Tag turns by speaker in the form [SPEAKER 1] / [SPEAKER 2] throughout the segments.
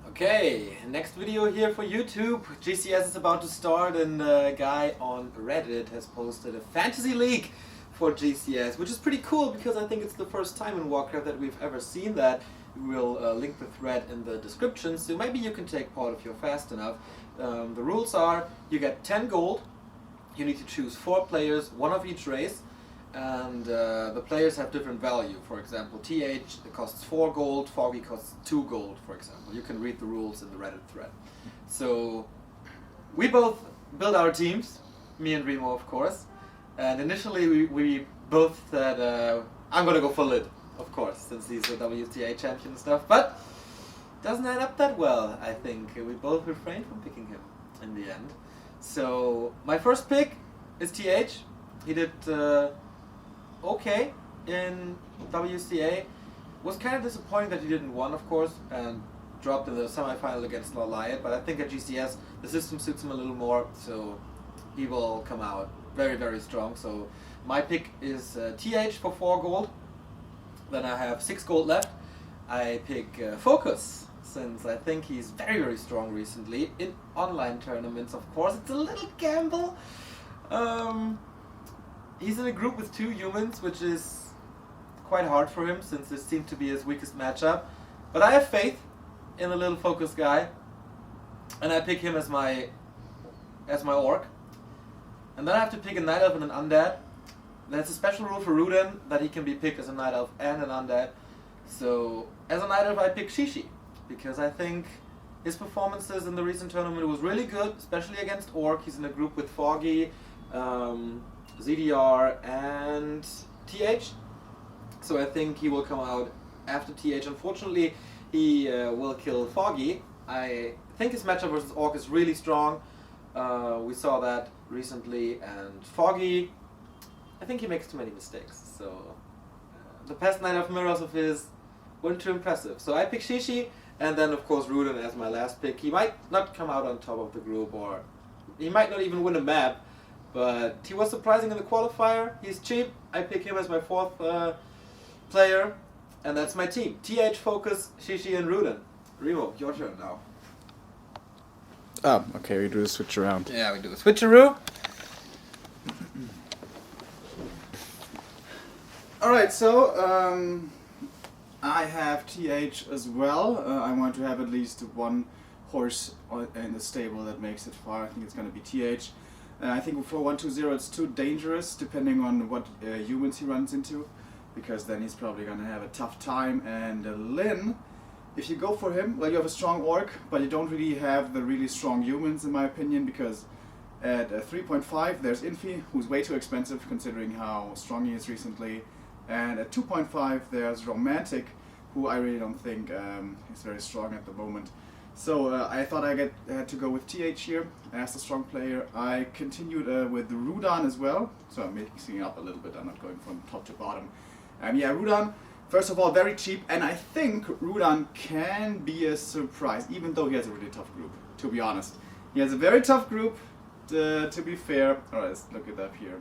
[SPEAKER 1] Okay, next video here for YouTube. GCS is about to start and a guy on Reddit has posted a fantasy league for GCS, which is pretty cool because I think it's the first time in Warcraft that we've ever seen that. We'll link the thread in the description, so maybe you can take part if you're fast enough. The rules are, you get 10 gold, you need to choose 4 players, 1 of each race, and the players have different value. For example, TH costs 4 gold, Foggy costs 2 gold, for example. You can read the rules in the Reddit thread. So, we both built our teams, me and Remo of course, and initially we both said, I'm gonna go for Lid, of course, since he's a WTA champion and stuff, but doesn't add up that well, I think. We both refrained from picking him in the end. So, my first pick is TH. He did okay in WCA. Was kind of disappointing that he didn't win, of course, and dropped in the semi-final against Laliat, but I think at GCS the system suits him a little more, so he will come out very, very strong. So my pick is TH for 4 gold. Then I have 6 gold left. I pick Focus, since I think he's very, very strong recently. In online tournaments, of course. It's a little gamble. He's in a group with 2 humans, which is quite hard for him, since this seems to be his weakest matchup. But I have faith in the little Focus guy. And I pick him as my orc. And then I have to pick a Night Elf and an Undead. There's a special rule for Rudin that he can be picked as a Night Elf and an Undead. So, as a Night Elf I pick Shishi, because I think his performances in the recent tournament was really good, especially against Orc. He's in a group with Foggy, ZDR and TH. So I think he will come out after TH. Unfortunately, he will kill Foggy. I think his matchup versus Orc is really strong. We saw that recently, and Foggy, I think he makes too many mistakes, so the past Night of Mirrors of his weren't too impressive. So I pick Shishi, and then of course Rudin as my last pick. He might not come out on top of the group, or he might not even win a map, but he was surprising in the qualifier. He's cheap. I pick him as my 4th player, and that's my team. TH, Focus, Shishi, and Rudin. Remo, your turn now.
[SPEAKER 2] Oh, okay, we do the switch around.
[SPEAKER 1] Yeah, we do a switcheroo.
[SPEAKER 2] Alright, so I have TH as well. I want to have at least 1 horse in the stable that makes it far. I think it's going to be TH. I think for 1-2-0 it's too dangerous, depending on what humans he runs into, because then he's probably going to have a tough time. And Lin, if you go for him, well, you have a strong orc, but you don't really have the really strong humans, in my opinion, because at 3.5 there's Infi, who's way too expensive considering how strong he is recently. And at 2.5 there's Romantic, who I really don't think is very strong at the moment. So I thought I had to go with TH here as a strong player. I continued with Rudan as well, so I'm mixing it up a little bit, I'm not going from top to bottom. Yeah, Rudan, first of all, very cheap, and I think Rudan can be a surprise, even though he has a really tough group, to be honest. He has a very tough group, to be fair. Alright, let's look it up here.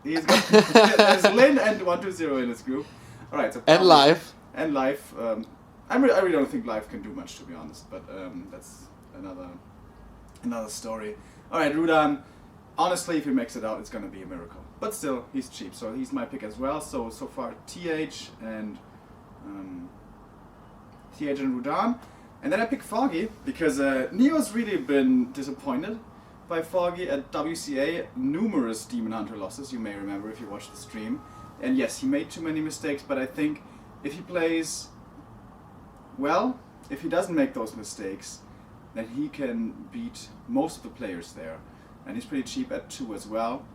[SPEAKER 2] He's got there's Lin and 1-2-0 in his group. Alright, so
[SPEAKER 1] and Life.
[SPEAKER 2] And Life. I really don't think Life can do much, to be honest, but that's another story. Alright, Rudan, honestly, if he makes it out, it's gonna be a miracle. But still, he's cheap, so he's my pick as well. So far, TH and Rudan. And then I pick Foggy, because Neo's really been disappointed by Foggy at WCA. Numerous Demon Hunter losses, you may remember if you watched the stream. And yes, he made too many mistakes, but I think if he plays well, if he doesn't make those mistakes, then he can beat most of the players there. And he's pretty cheap at 2 as well.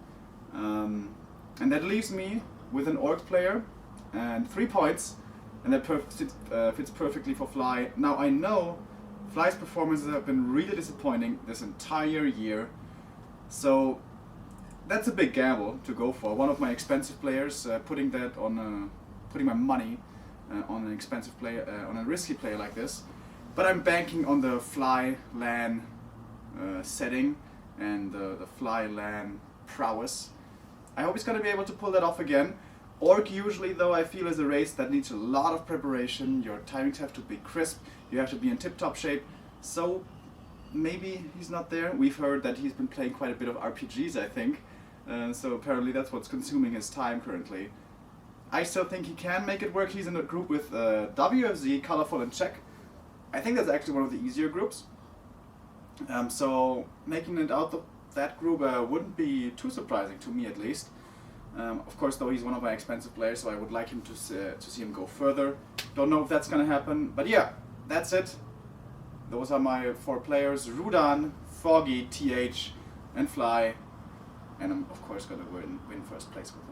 [SPEAKER 2] And that leaves me with an Orc player and 3 points, and that fits perfectly for Fly. Now I know Fly's performances have been really disappointing this entire year, so that's a big gamble to go for. One of my expensive players, putting my money on an expensive player, on a risky player like this. But I'm banking on the Fly LAN setting and the Fly LAN prowess. I hope he's going to be able to pull that off again. Orc usually, though, I feel is a race that needs a lot of preparation. Your timings have to be crisp, you have to be in tip-top shape, so maybe he's not there. We've heard that he's been playing quite a bit of RPGs, I think, so apparently that's what's consuming his time currently. I still think he can make it work. He's in a group with WFZ, Colorful, and Czech. I think that's actually one of the easier groups. So making it out of that group wouldn't be too surprising to me, at least. Of course, though, he's one of my expensive players, so I would like him to see him go further. Don't know if that's gonna happen, but yeah, that's it. Those are my 4 players: Rudan, Foggy, TH, and Fly. And I'm of course gonna win first place with them.